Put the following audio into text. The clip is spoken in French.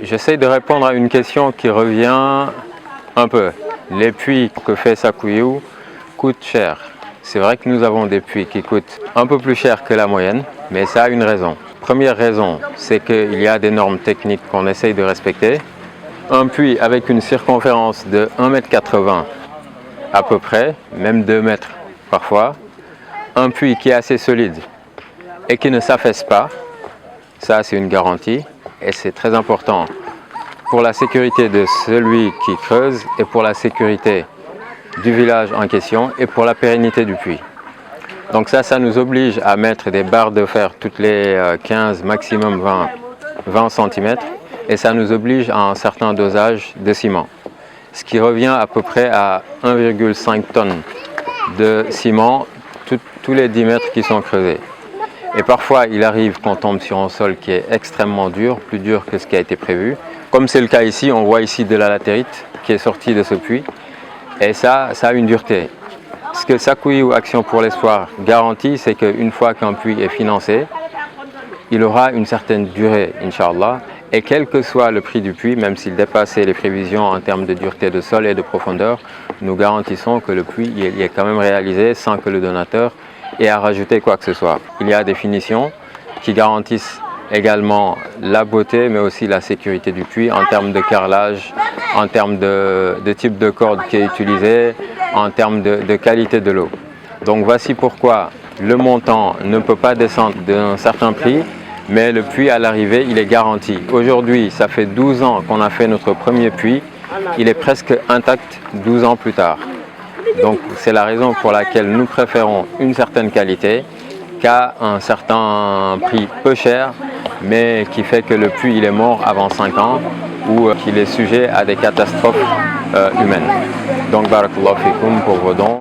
J'essaie de répondre à une question qui revient un peu. Les puits que fait Sakuyu coûtent cher. C'est vrai que nous avons des puits qui coûtent un peu plus cher que la moyenne, mais ça a une raison. Première raison, c'est qu'il y a des normes techniques qu'on essaye de respecter. Un puits avec une circonférence de 1,80 m à peu près, même 2 mètres parfois. Un puits qui est assez solide et qui ne s'affaisse pas, ça c'est une garantie et c'est très important pour la sécurité de celui qui creuse et pour la sécurité du village en question et pour la pérennité du puits. Donc ça nous oblige à mettre des barres de fer toutes les 15, maximum 20 cm et ça nous oblige à un certain dosage de ciment. Ce qui revient à peu près à 1,5 tonnes de ciment tous les 10 mètres qui sont creusés. Et parfois, il arrive qu'on tombe sur un sol qui est extrêmement dur, plus dur que ce qui a été prévu. Comme c'est le cas ici, on voit ici de la latérite qui est sortie de ce puits. Et ça a une dureté. Ce que Sakuyu Action pour l'Espoir garantit, c'est qu'une fois qu'un puits est financé, il aura une certaine durée, Inch'Allah. Et quel que soit le prix du puits, même s'il dépassait les prévisions en termes de dureté de sol et de profondeur, nous garantissons que le puits il est quand même réalisé sans que le donateur ait à rajouter quoi que ce soit. Il y a des finitions qui garantissent également la beauté, mais aussi la sécurité du puits en termes de carrelage, en termes de type de corde qui est utilisé, en termes de qualité de l'eau. Donc voici pourquoi le montant ne peut pas descendre d'un certain prix, mais le puits à l'arrivée, il est garanti. Aujourd'hui, ça fait 12 ans qu'on a fait notre premier puits, il est presque intact 12 ans plus tard. Donc c'est la raison pour laquelle nous préférons une certaine qualité qu'à un certain prix peu cher, mais qui fait que le puits il est mort avant 5 ans ou qu'il est sujet à des catastrophes humaines. Donc barakallahu fikoum pour vos dons.